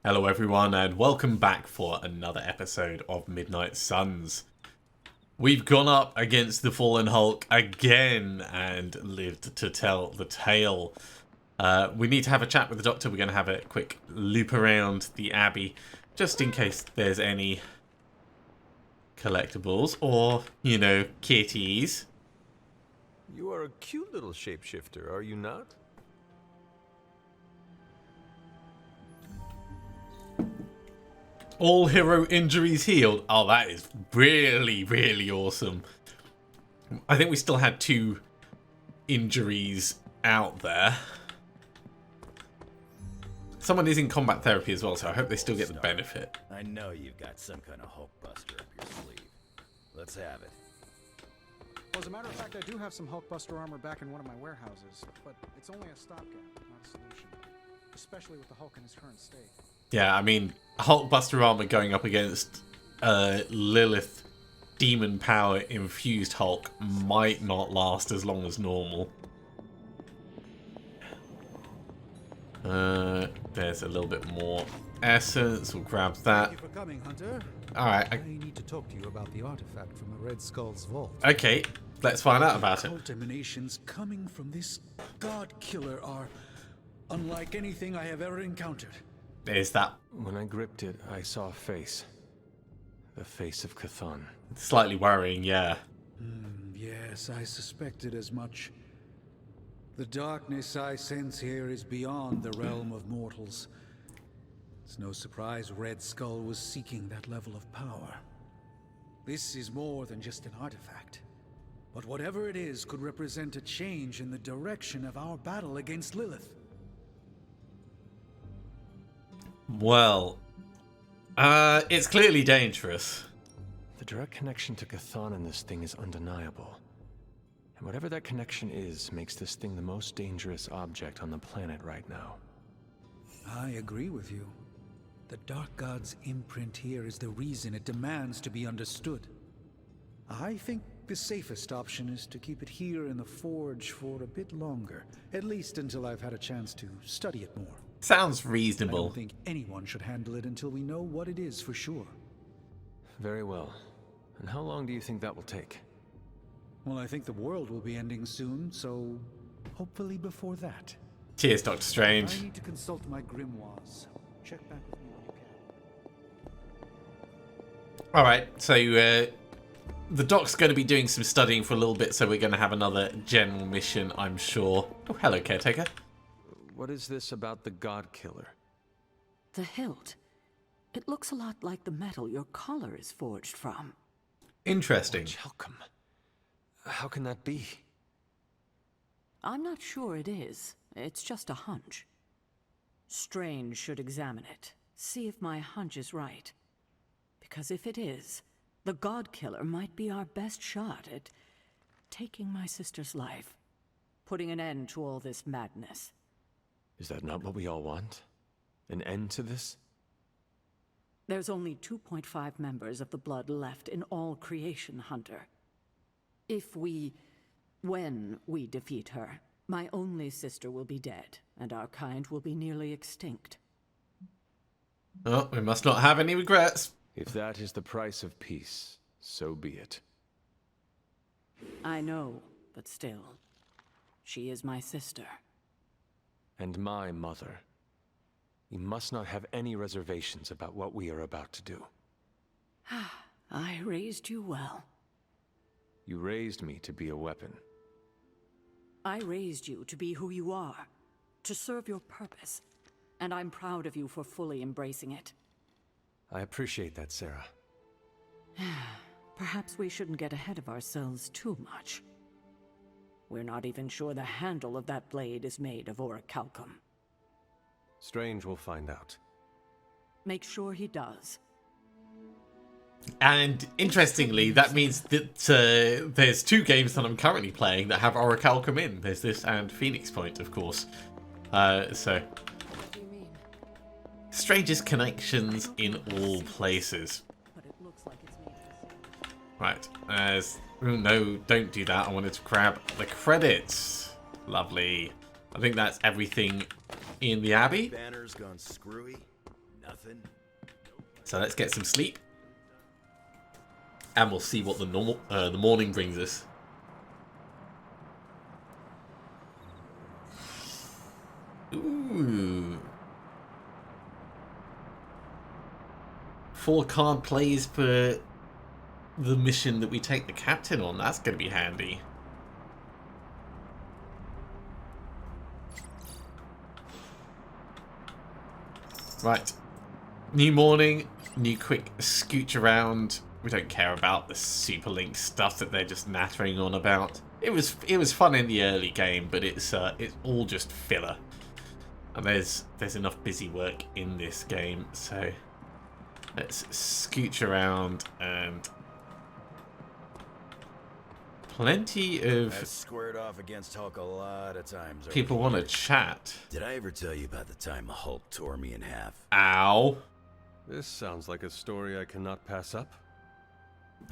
Hello everyone and welcome back for another episode of Midnight Suns. We've gone up against the Fallen Hulk again and lived to tell the tale. We need to have a chat with the Doctor. We're going to have a quick loop around the Abbey just in case there's any collectibles or, you know, kitties. You are a cute little shapeshifter, are you not? All hero injuries healed. Oh, that is really, really awesome. I think we still had 2 injuries out there. Someone is in combat therapy as well, so I hope they still get the benefit. I know you've got some kind of Hulk buster up your sleeve. Let's have it. Well, as a matter of fact, I do have some Hulkbuster armor back in one of my warehouses, but it's only a stopgap, not a solution. Especially with the Hulk in his current state. Yeah, I mean, Hulkbuster armor going up against Lilith demon power infused Hulk might not last as long as normal. There's a little bit more essence. We'll grab that. Thank you for coming, Hunter. Alright. I need to talk to you about the artifact from the Red Skull's vault. Okay, let's find out about it. Cult emanations coming from this god killer are unlike anything I have ever encountered. There's that. When I gripped it, I saw a face. The face of Chthon. Slightly worrying, yeah. Yes, I suspected as much. The darkness I sense here is beyond the realm of mortals. It's no surprise Red Skull was seeking that level of power. This is more than just an artifact. But whatever it is could represent a change in the direction of our battle against Lilith. Well, it's clearly dangerous. The direct connection to Chthon in this thing is undeniable. And whatever that connection is, makes this thing the most dangerous object on the planet right now. I agree with you. The Dark God's imprint here is the reason it demands to be understood. I think the safest option is to keep it here in the forge for a bit longer, at least until I've had a chance to study it more. Sounds I reasonable. don't think anyone should handle it until we know what it is for sure. Very well. And how long do you think that will take? Well, I think the world will be ending soon, so hopefully before that. Cheers, Doctor I Strange. need to consult my grimoires. Check back with me when you can. Alright, so the Doc's going to be doing some studying for a little bit, so we're going to have another general mission, I'm sure. Oh, hello, Caretaker. What is this about the God Killer? The hilt. It looks a lot like the metal your collar is forged from. Interesting. Chelcom. How can that be? I'm not sure it is. It's just a hunch. Strange should examine it. See if my hunch is right. Because if it is, the God Killer might be our best shot at taking my sister's life. Putting an end to all this madness. Is that not what we all want? An end to this? There's only 2.5 members of the blood left in all creation, Hunter. When we defeat her, my only sister will be dead, and our kind will be nearly extinct. Oh, we must not have any regrets. If that is the price of peace, so be it. I know, but still, she is my sister. And my mother. You must not have any reservations about what we are about to do. I raised you well. You raised me to be a weapon. I raised you to be who you are, to serve your purpose, and I'm proud of you for fully embracing it. I appreciate that, Sarah. Perhaps we shouldn't get ahead of ourselves too much. We're not even sure the handle of that blade is made of orichalcum. Strange will find out. Make sure he does. And interestingly, that means that there's 2 games that I'm currently playing that have orichalcum in. There's this and Phoenix Point, of course. So, What do you mean? strangest connections in all places. But it looks like it's made of the same. Right, oh no, don't do that. I wanted to grab the credits. Lovely. I think that's everything in the Abbey. Banner's gone screwy. Nothing. nothing. So let's get some sleep. And we'll see what the morning brings us. Ooh. 4 card plays for the mission that we take the captain on. That's going to be handy. Right. New morning, new quick scooch around. We don't care about the Super Link stuff that they're just nattering on about. It was fun in the early game, but it's all just filler. And there's enough busy work in this game, so let's scooch around. And plenty of I've squared off against Hulk a lot of times. people want to chat. Did I ever tell you about the time the Hulk tore me in half? Ow. This sounds like a story I cannot pass up.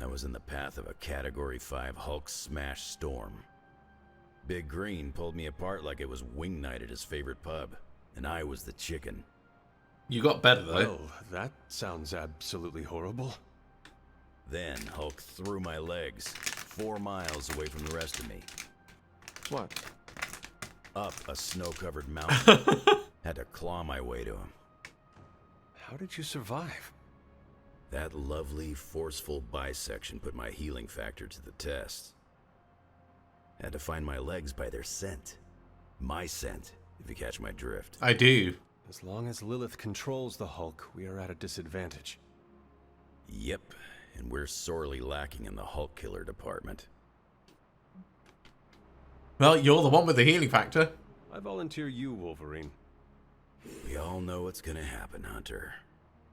I was in the path of a Category 5 Hulk smash storm. Big Green pulled me apart like it was wing night at his favorite pub, and I was the chicken. You got better though. Well, that sounds absolutely horrible. Then Hulk threw my legs 4 miles away from the rest of me. What? Up a snow-covered mountain. Had to claw my way to him. How did you survive? That lovely, forceful bisection put my healing factor to the test. Had to find my legs by their scent. My scent, if you catch my drift. I do. As long as Lilith controls the Hulk, we are at a disadvantage. Yep, and we're sorely lacking in the Hulk killer department. Well, you're the one with the healing factor. I volunteer you, Wolverine. We all know what's gonna happen, Hunter.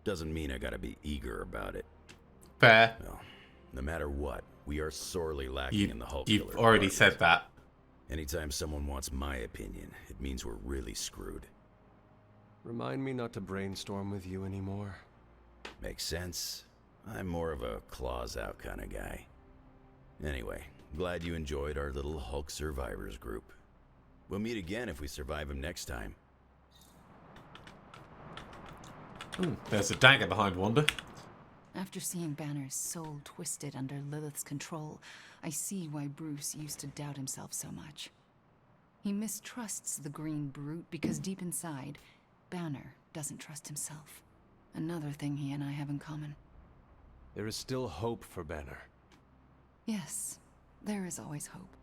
Doesn't mean I gotta be eager about it. Fair. Well, no matter what, we are sorely lacking in the Hulk killer You've already department. said that. Anytime someone wants my opinion, it means we're really screwed. Remind me not to brainstorm with you anymore. Makes sense. I'm more of a claws out kind of guy. Anyway, glad you enjoyed our little Hulk survivors group. We'll meet again if we survive him next time. Ooh, there's a dagger behind Wanda. After seeing Banner's soul twisted under Lilith's control, I see why Bruce used to doubt himself so much. He mistrusts the green brute because deep inside, Banner doesn't trust himself. Another thing he and I have in common. There is still hope for Banner. Yes, there is always hope.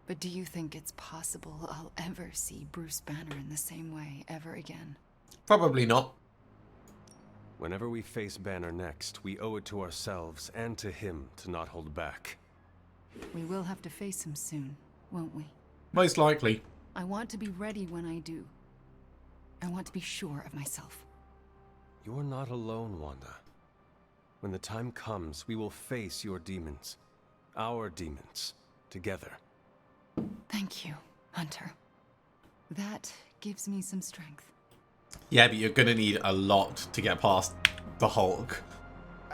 But do you think it's possible I'll ever see Bruce Banner in the same way ever again? Probably not. Whenever we face Banner next, we owe it to ourselves and to him to not hold back. We will have to face him soon, won't we? Most likely. I want to be ready when I do. I want to be sure of myself. You're not alone, Wanda. When the time comes, we will face your demons. Our demons. Together. Thank you, Hunter. That gives me some strength. Yeah, but you're going to need a lot to get past the Hulk.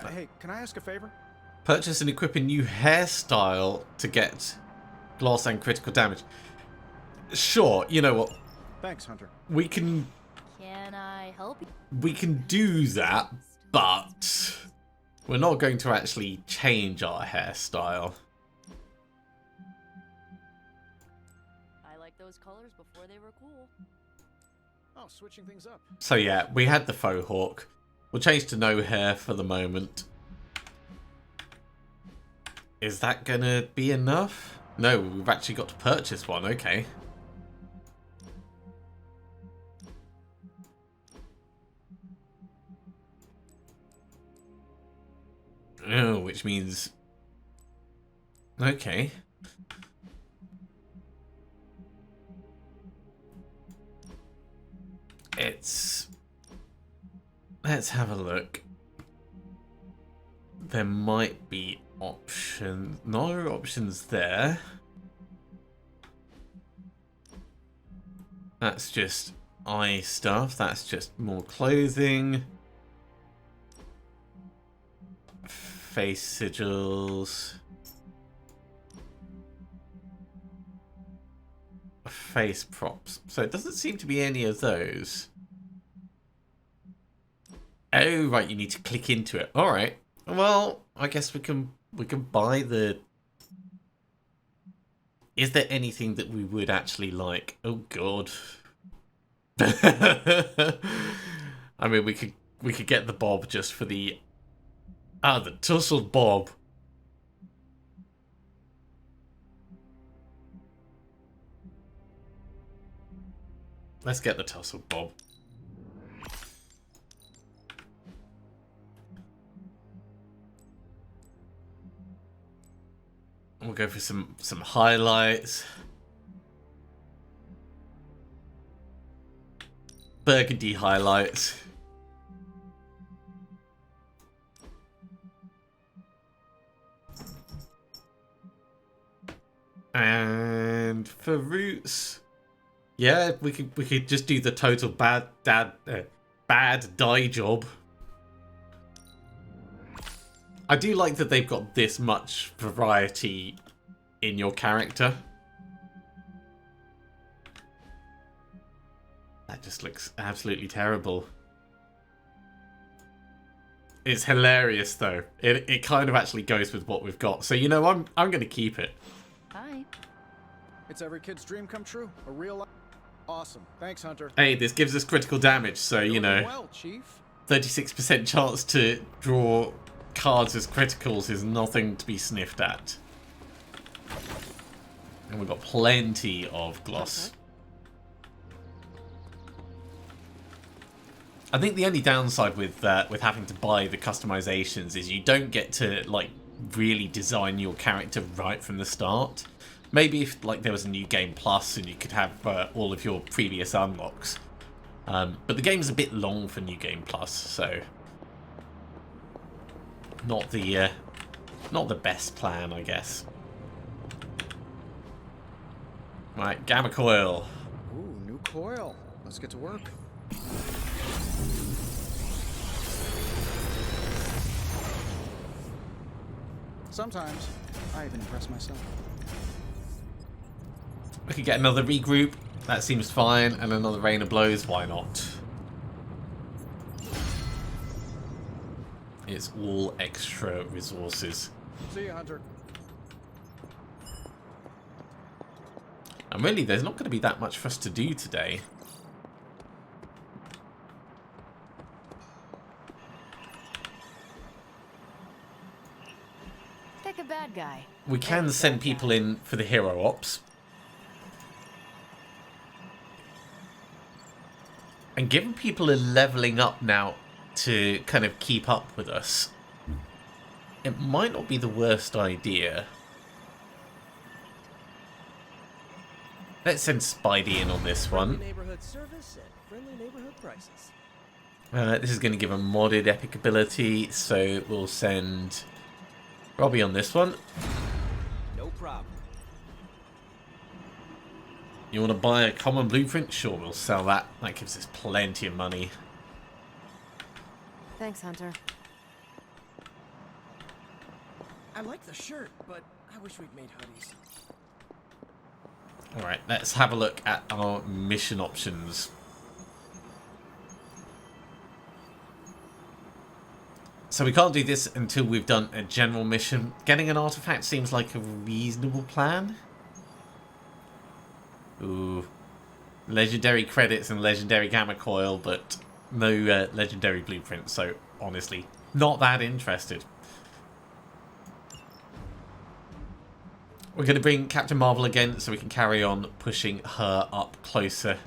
Hey, can I ask a favor? Purchase and equip a new hairstyle to get gloss and critical damage. Sure, you know what? Thanks, Hunter. We can I help you? do that, but we're not going to actually change our hairstyle. I like those colors before they were cool. Oh, switching things up. So yeah, we had the faux hawk. We'll change to no hair for the moment. Is that gonna be enough? No, we've actually got to purchase one, okay. Oh, which means... Okay. Let's have a look. There might be options. No options there. That's just eye stuff. That's just more clothing. Face sigils. Face props. So it doesn't seem to be any of those. Oh, right, you need to click into it. All right. Well, I guess we can buy the... Is there anything that we would actually like? Oh, God. I mean, we could get the bob just for the... Ah, the tussled bob. Let's get the tussled bob. We'll go for some highlights. Burgundy highlights. And for roots, yeah, we could just do the total bad dye job. I do like that they've got this much variety in your character. That just looks absolutely terrible. It's hilarious though. It kind of actually goes with what we've got. So you know, I'm going to keep it. Hi. It's every kid's dream come true. A real life. Awesome. Thanks, Hunter. Hey, this gives us critical damage, so you know, Well, Chief. 36% chance to draw cards as criticals is nothing to be sniffed at. And we've got plenty of gloss. I think the only downside with having to buy the customizations is you don't get to like really design your character right from the start. Maybe if like there was a new game plus and you could have all of your previous unlocks. But the game's a bit long for new game plus, so not the best plan, I guess. Right, gamma coil. Ooh, new coil. Let's get to work. Sometimes I even impress myself. We could get another regroup. That seems fine. And another rain of blows. Why not? It's all extra resources. See you, Hunter. And really, there's not going to be that much for us to do today. Pick a bad guy. We can send people in for the hero ops. And given people are leveling up now to kind of keep up with us, it might not be the worst idea. Let's send Spidey in on this one. Neighborhood service at friendly neighborhood prices. This is going to give a modded epic ability, so we'll send Robbie on this one. No problem. You want to buy a common blueprint? Sure, we'll sell that. That gives us plenty of money. Thanks, Hunter. I like the shirt, but I wish we'd made hoodies. Alright, let's have a look at our mission options. So we can't do this until we've done a general mission. Getting an artifact seems like a reasonable plan. Ooh. Legendary credits and legendary gamma coil, but no legendary blueprint, so honestly, not that interested. We're going to bring Captain Marvel again so we can carry on pushing her up closer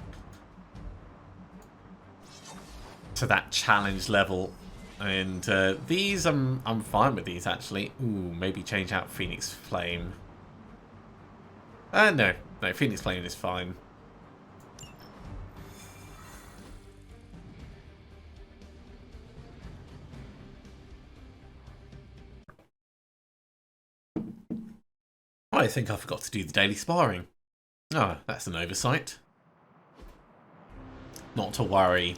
to that challenge level. And these, I'm fine with these actually. Ooh, maybe change out Phoenix Flame. No, Phoenix Flame is fine. I think I forgot to do the daily sparring. Oh, that's an oversight. Not to worry.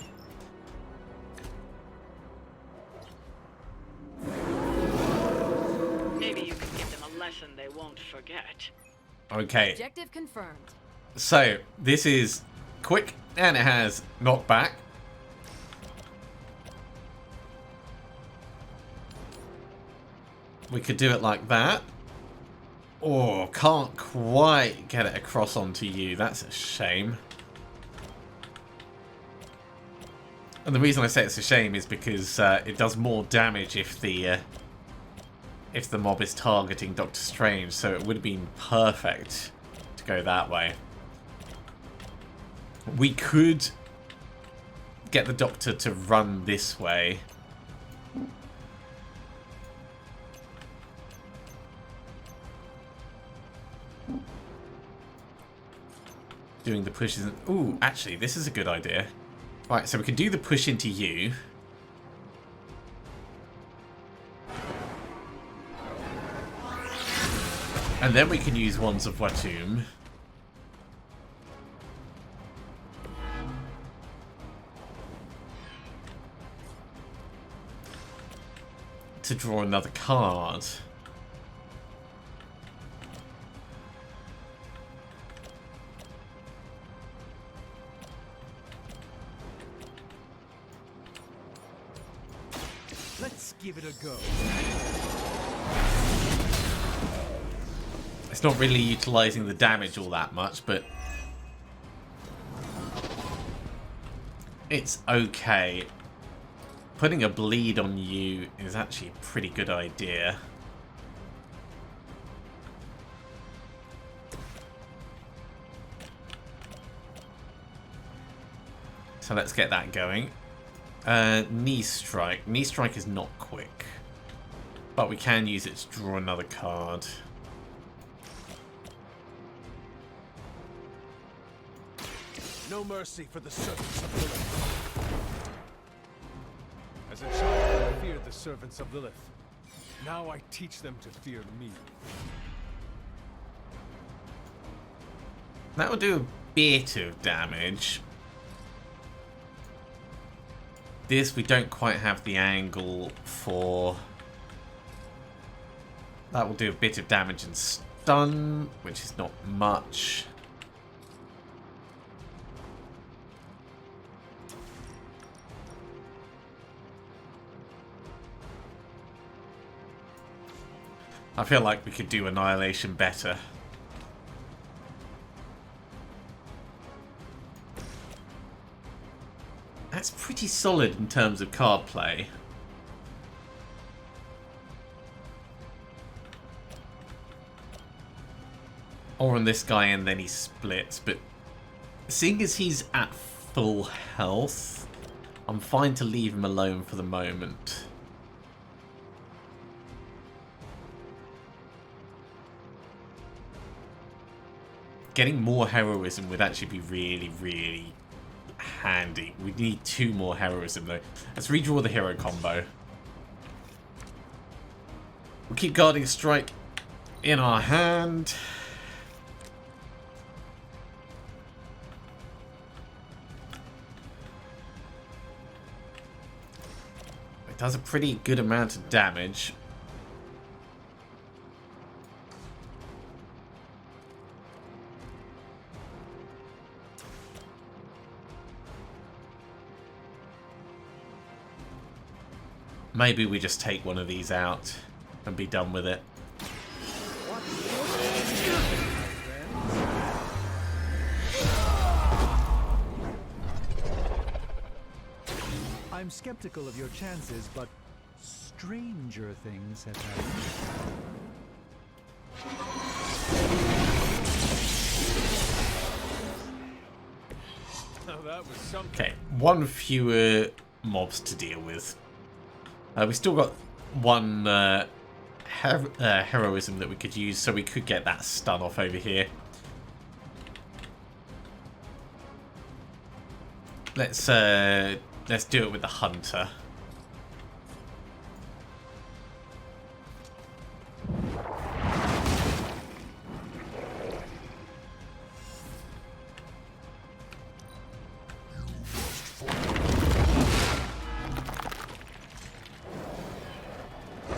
Maybe you can give them a lesson they won't forget. Okay, Objective confirmed. so this is quick and it has knockback. We could do it like that. Oh, can't quite get it across onto you. That's a shame. And the reason I say it's a shame is because it does more damage if the mob is targeting Doctor Strange, so it would have been perfect to go that way. We could get the Doctor to run this way. Doing the push isn't... Ooh, actually, this is a good idea. Right, so we can do the push into you. And then we can use Wands of Watum. To draw another card. Let's give it a go. It's not really utilizing the damage all that much, but it's okay. Putting a bleed on you is actually a pretty good idea. So let's get that going. Knee strike. Knee strike is not quick, but we can use it to draw another card. No mercy for the servants of Lilith. As a child, I feared the servants of Lilith. Now I teach them to fear me. That will do a bit of damage. This, we don't quite have the angle for. That will do a bit of damage and stun, which is not much. I feel like we could do Annihilation better. That's pretty solid in terms of card play. Or on this guy and then he splits, but seeing as he's at full health, I'm fine to leave him alone for the moment. Getting more heroism would actually be really, really handy. We need 2 more heroism though. Let's redraw the hero combo. We'll keep guarding strike in our hand. It does a pretty good amount of damage. Maybe we just take one of these out and be done with it. I'm skeptical of your chances, but stranger things have happened. Now that was something. Okay, 1 fewer mobs to deal with. We still got 1 heroism that we could use, so we could get that stun off over here. Let's do it with the hunter.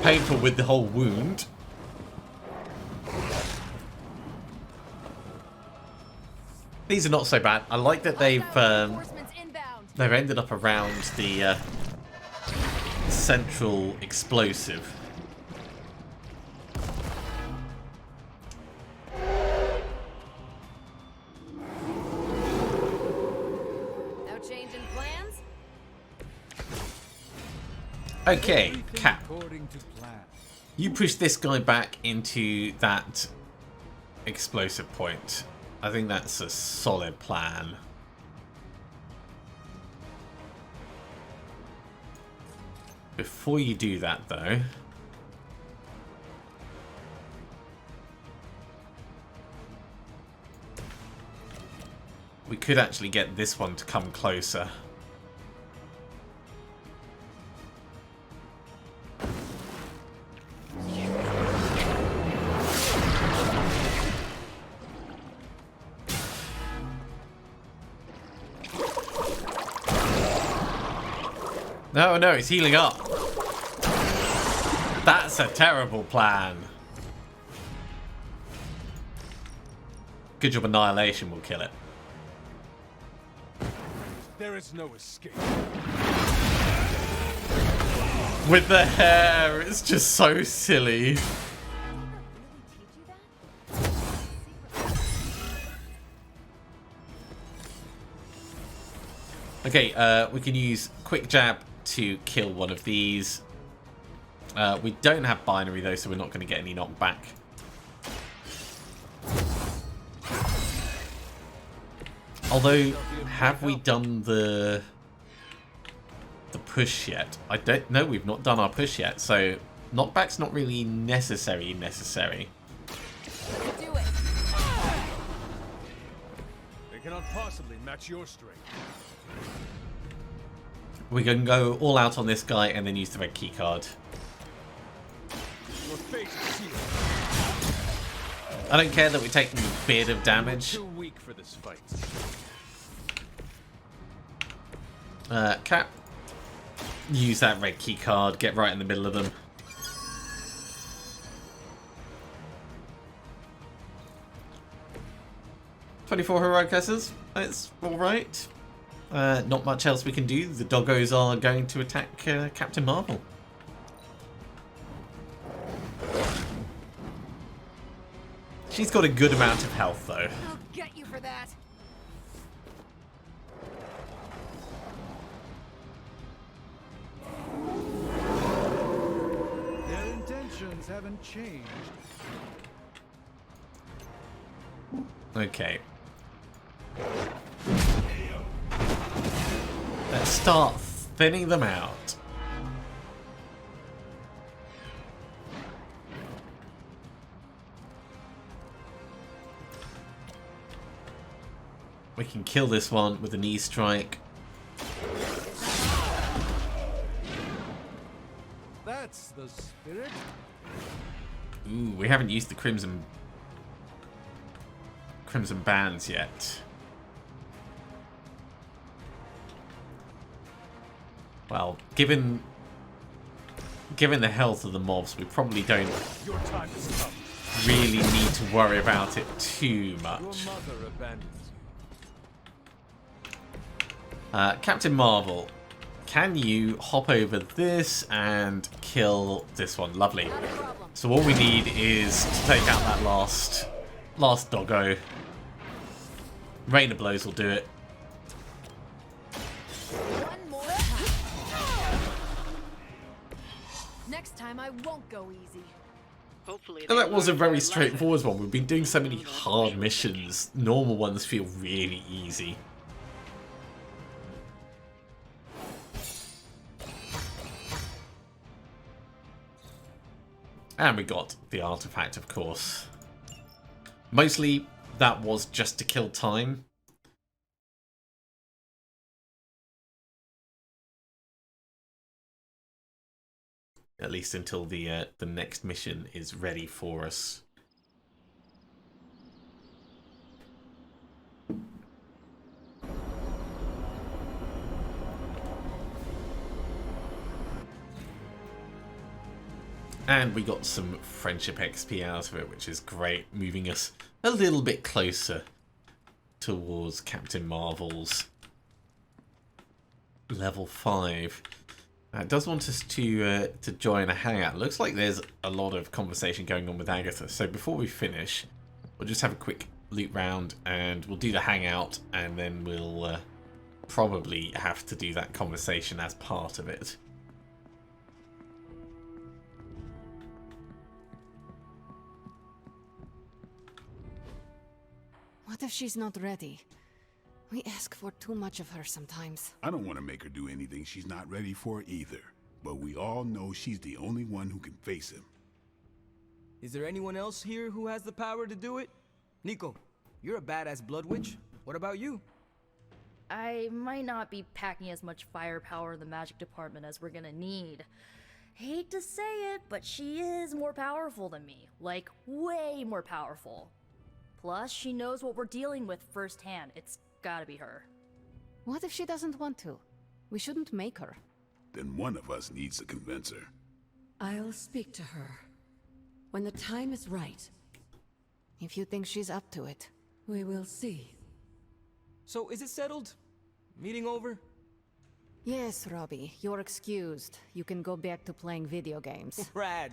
Painful with the whole wound. These are not so bad. I like that they've ended up around the central explosive. Okay, Cap. According to plan. You push this guy back into that explosive point. I think that's a solid plan. Before you do that, though, we could actually get this one to come closer. No, no, it's healing up. That's a terrible plan. Good job, Annihilation will kill it. There is no escape. With the hair, it's just so silly. Okay, we can use Quick Jab to kill one of these. We don't have binary though, so we're not going to get any knockback. Although, have we done the push yet? I don't know. We've not done our push yet, so knockback's not really necessary. Do it. They cannot possibly match your strength. We can go all out on this guy and then use the red key card. Your fate is sealed. I don't care that we're taking a bit of damage. Too weak for this fight. Cap. Use that red key card. Get right in the middle of them. "24 heroic essence." It's alright. Not much else we can do. The doggos are going to attack Captain Marvel. She's got a good amount of health though. I'll get you for that. Their intentions haven't changed. Okay. Let's start thinning them out. We can kill this one with a knee strike. That's the spirit. Ooh, we haven't used the crimson bands yet. Well, given the health of the mobs, we probably don't Your time has come. really need to worry about it too much. Your mother abandons you. Captain Marvel, can you hop over this and kill this one? Lovely. So all we need is to take out that last doggo. Rain of Blows will do it. One more time. Next time I won't go easy. Hopefully And they that was a learned very their straightforward one. We've been doing so many hard missions. Normal ones feel really easy. And we got the artifact, of course. Mostly that was just to kill time. At least until the next mission is ready for us. And we got some friendship XP out of it, which is great, moving us a little bit closer towards Captain Marvel's level 5. It does want us to join a hangout. Looks like there's a lot of conversation going on with Agatha. So before we finish, we'll just have a quick loop round and we'll do the hangout, and then we'll probably have to do that conversation as part of it. What if she's not ready? We ask for too much of her sometimes. I don't want to make her do anything she's not ready for either. But we all know she's the only one who can face him. Is there anyone else here who has the power to do it? Nico, you're a badass blood witch. What about you? I might not be packing as much firepower in the magic department as we're gonna need. Hate to say it, but she is more powerful than me. Like, way more powerful. Plus, she knows what we're dealing with firsthand. It's gotta be her. What if she doesn't want to? We shouldn't make her. Then one of us needs to convince her. I'll speak to her. When the time is right, If you think she's up to it. we will see. So, is it settled? Meeting over? Yes, Robbie, you're excused. You can go back to playing video games. Rad.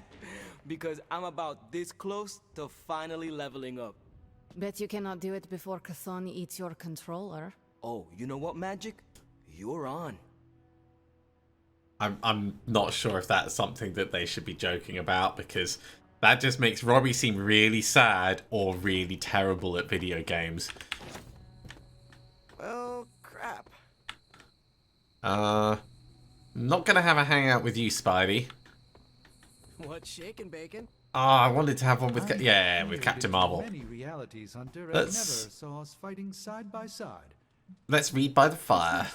Because I'm about this close to finally leveling up. Bet you cannot do it before Chthon eats your controller. Oh, you know what, Magic? You're on. I'm not sure if that's something that they should be joking about, because that just makes Robbie seem really sad or really terrible at video games. Well, crap. Not gonna have a hangout with you, Spidey. What, shaking bacon? I wanted to have one with with penetrated Captain into Marvel. Many realities, Hunter, and Let's- never saw us fighting side by side. Let's read by the fire.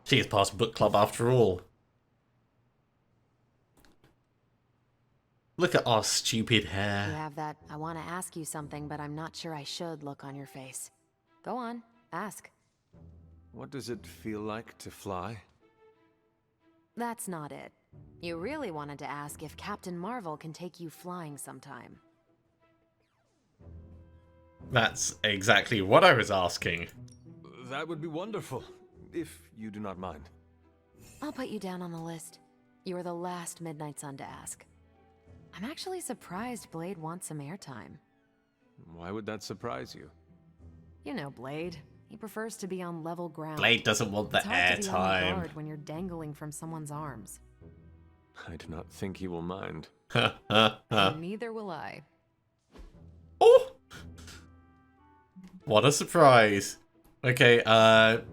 She is past book club after all. Look at our stupid You hair. have that I want to ask you something, but I'm not sure I should look on your face. Go on, ask. What does it feel like to fly? That's not it. You really wanted to ask if Captain Marvel can take you flying sometime. That's exactly what I was asking. That would be wonderful, if you do not mind. I'll put you down on the list. You were the last Midnight Sun to ask. I'm actually surprised Blade wants some airtime. Why would that surprise you? You know Blade. He prefers to be on level ground. Blade doesn't want the It's hard to be on airtime. guard when you're dangling from someone's arms. I do not think he will mind. Neither will I. Oh! What a surprise. Okay,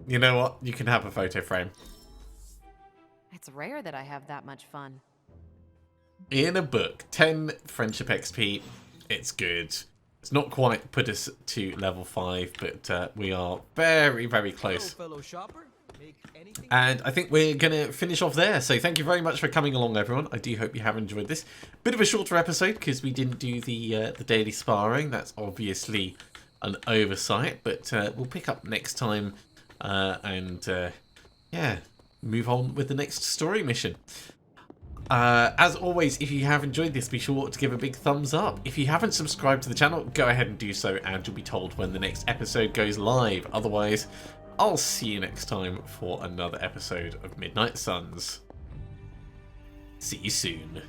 you know what? You can have a photo frame. It's rare that I have that much fun. In a book, 10 friendship XP. It's good. It's not quite put us to level 5, but we are very, very close. Hello, fellow shopper. Make anything. And I think we're going to finish off there. So thank you very much for coming along, everyone. I do hope you have enjoyed this. Bit of a shorter episode because we didn't do the daily sparring. That's obviously an oversight. But we'll pick up next time and move on with the next story mission. As always, if you have enjoyed this, be sure to give a big thumbs up. If you haven't subscribed to the channel, go ahead and do so, and you'll be told when the next episode goes live. Otherwise, I'll see you next time for another episode of Midnight Suns. See you soon.